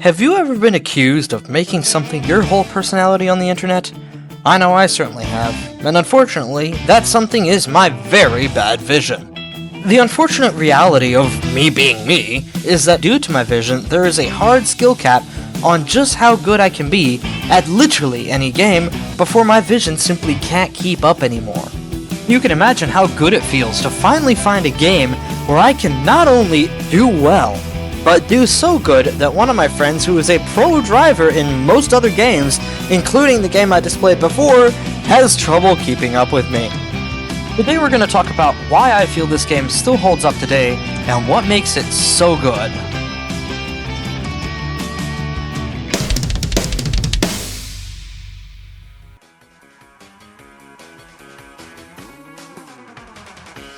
Have you ever been accused of making something your whole personality on the internet? I know I certainly have, and unfortunately, that something is my very bad vision. The unfortunate reality of me being me is that due to my vision, there is a hard skill cap on just how good I can be at literally any game before my vision simply can't keep up anymore. You can imagine how good it feels to finally find a game where I can not only do well, but do so good that one of my friends who is a pro driver in most other games, including the game I displayed before, has trouble keeping up with me. Today we're going to talk about why I feel this game still holds up today and what makes it so good.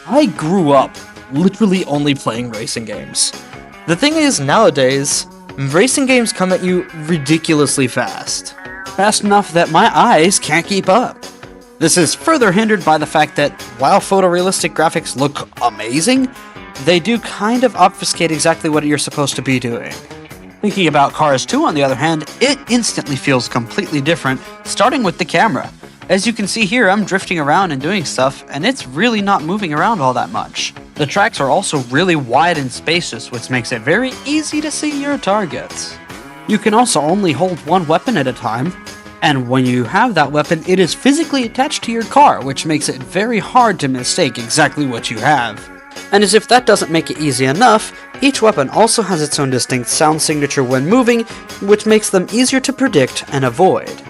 I grew up literally only playing racing games. The thing is, nowadays, racing games come at you ridiculously fast. Fast enough that my eyes can't keep up. This is further hindered by the fact that, while photorealistic graphics look amazing, they do kind of obfuscate exactly what you're supposed to be doing. Thinking about Cars 2, on the other hand, it instantly feels completely different, starting with the camera. As you can see here, I'm drifting around and doing stuff, and it's really not moving around all that much. The tracks are also really wide and spacious, which makes it very easy to see your targets. You can also only hold one weapon at a time, and when you have that weapon, it is physically attached to your car, which makes it very hard to mistake exactly what you have. And as if that doesn't make it easy enough, each weapon also has its own distinct sound signature when moving, which makes them easier to predict and avoid.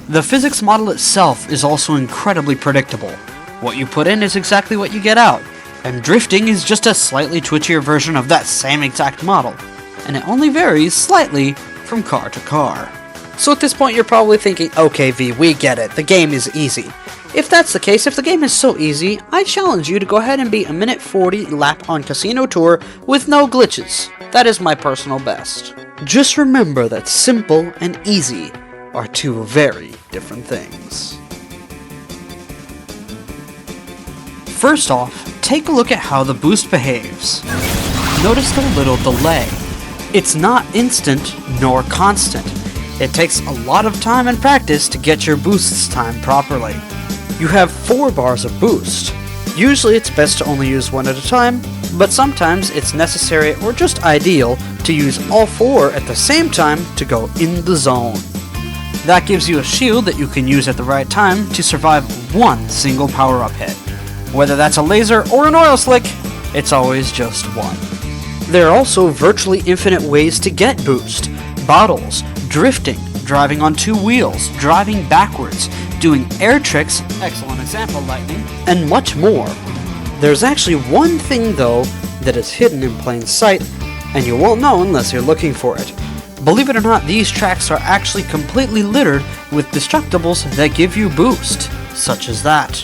The physics model itself is also incredibly predictable. What you put in is exactly what you get out, and drifting is just a slightly twitchier version of that same exact model, and it only varies slightly from car to car. So at this point you're probably thinking, okay V, we get it, the game is easy. If that's the case, if the game is so easy, I challenge you to go ahead and beat a minute 40 lap on Casino Tour with no glitches. That is my personal best. Just remember that simple and easy are two very different things. First off, take a look at how the boost behaves. Notice the little delay. It's not instant nor constant. It takes a lot of time and practice to get your boosts timed properly. You have 4 bars of boost. Usually it's best to only use one at a time, but sometimes it's necessary or just ideal to use all 4 at the same time to go in the zone. That gives you a shield that you can use at the right time to survive one single power-up hit. Whether that's a laser or an oil slick, it's always just one. There are also virtually infinite ways to get boost. Bottles, drifting, driving on 2 wheels, driving backwards, doing air tricks, excellent example lightning, and much more. There's actually one thing though that is hidden in plain sight, and you won't know unless you're looking for it. Believe it or not, these tracks are actually completely littered with destructibles that give you boost, such as that.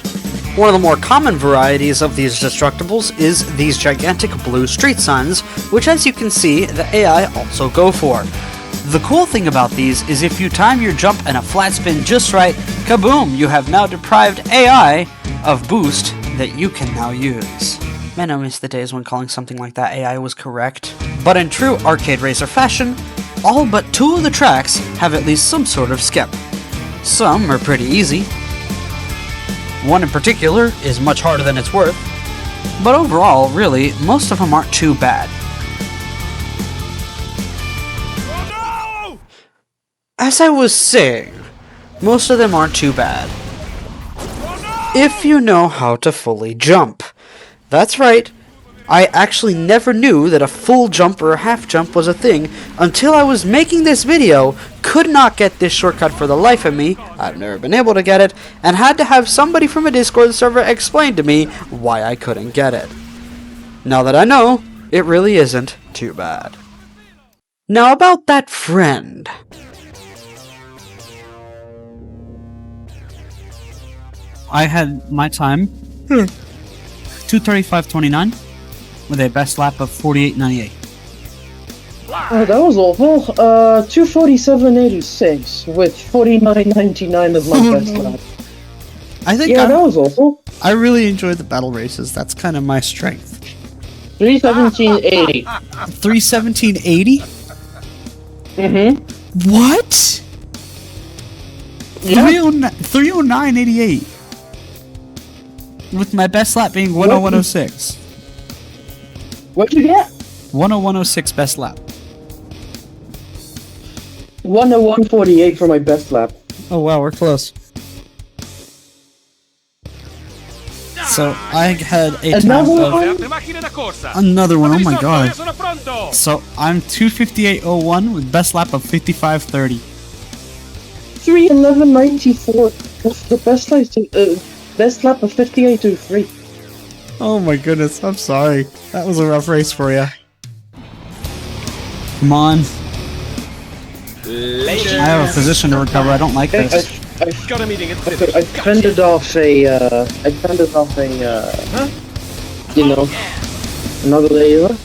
One of the more common varieties of these destructibles is these gigantic blue street signs, which as you can see, the AI also go for. The cool thing about these is if you time your jump and a flat spin just right, kaboom, you have now deprived AI of boost that you can now use. Man, I miss the days when calling something like that AI was correct. But in true arcade racer fashion, all but 2 of the tracks have at least some sort of skip. Some are pretty easy. One in particular is much harder than it's worth. But overall, really, most of them aren't too bad. Oh, no! As I was saying, most of them aren't too bad. Oh, no! If you know how to fully jump. That's right. I actually never knew that a full jump or a half jump was a thing until I was making this video, could not get this shortcut for the life of me, I've never been able to get it, and had to have somebody from a Discord server explain to me why I couldn't get it. Now that I know, it really isn't too bad. Now about that friend. I had my time 235.29 with a best lap of 48.98. Oh, that was awful. 247.86 with 49.99 as my best lap. I think Yeah, that was awful. I really enjoyed the battle races. That's kind of my strength. 317.80. 317.80? Mm-hmm. What? Yeah. 309.88. With my best lap being 101.06. What'd you get? 101.06 best lap. 101.48 for my best lap. Oh wow, we're close. So I had a time of another one. Oh my god! So I'm 258.01 with best lap of 55.30. 311.94. That's the best lap of 58.23. Oh my goodness! I'm sorry. That was a rough race for you. Come on. I have a position to recover. I don't like this. I fended off you know, another laser.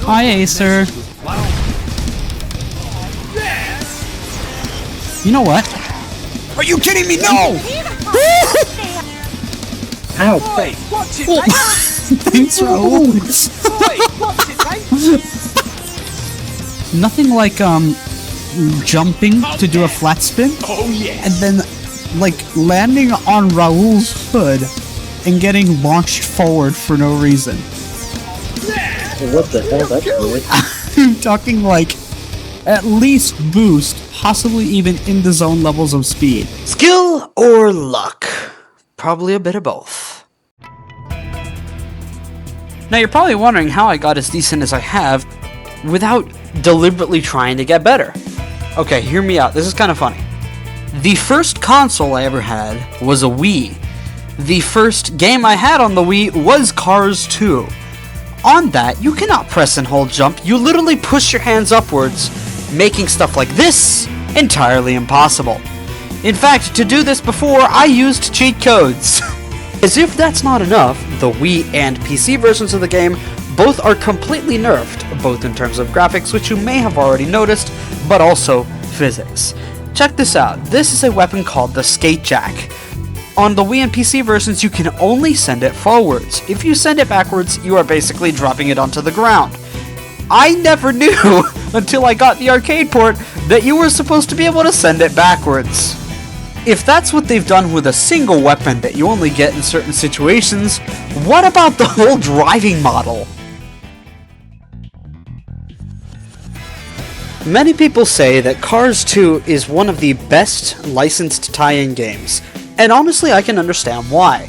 Hi, Acer. You know what? Are you kidding me? No! Ow. Thanks, Raul. Nothing like, jumping to do a flat spin. Oh yeah. And then, like, landing on Raul's hood and getting launched forward for no reason. What the hell? That's weird. I'm talking, like, at least boost, possibly even in the zone levels of speed. Skill or luck? Probably a bit of both. Now you're probably wondering how I got as decent as I have without deliberately trying to get better. Okay, hear me out. This is kind of funny. The first console I ever had was a Wii. The first game I had on the Wii was Cars 2. On that, you cannot press and hold jump. You literally push your hands upwards, making stuff like this entirely impossible. In fact, to do this before, I used cheat codes. As if that's not enough, the Wii and PC versions of the game both are completely nerfed, both in terms of graphics, which you may have already noticed, but also physics. Check this out. This is a weapon called the Skate Jack. On the Wii and PC versions, you can only send it forwards. If you send it backwards, you are basically dropping it onto the ground. I never knew until I got the arcade port that you were supposed to be able to send it backwards. If that's what they've done with a single weapon that you only get in certain situations, what about the whole driving model? Many people say that Cars 2 is one of the best licensed tie-in games, and honestly I can understand why.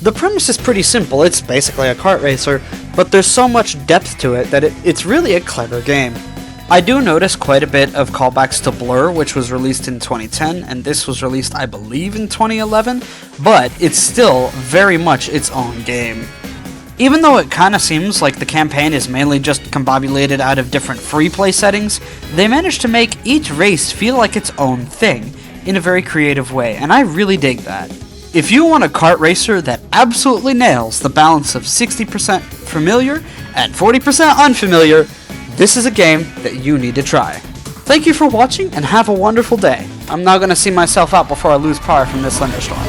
The premise is pretty simple. It's basically a kart racer, but there's so much depth to it that it's really a clever game. I do notice quite a bit of callbacks to Blur, which was released in 2010, and this was released, I believe, in 2011, but it's still very much its own game. Even though it kinda seems like the campaign is mainly just combobulated out of different free play settings, they managed to make each race feel like its own thing, in a very creative way, and I really dig that. If you want a kart racer that absolutely nails the balance of 60% familiar and 40% unfamiliar, this is a game that you need to try. Thank you for watching and have a wonderful day. I'm now going to see myself out before I lose power from this thunderstorm.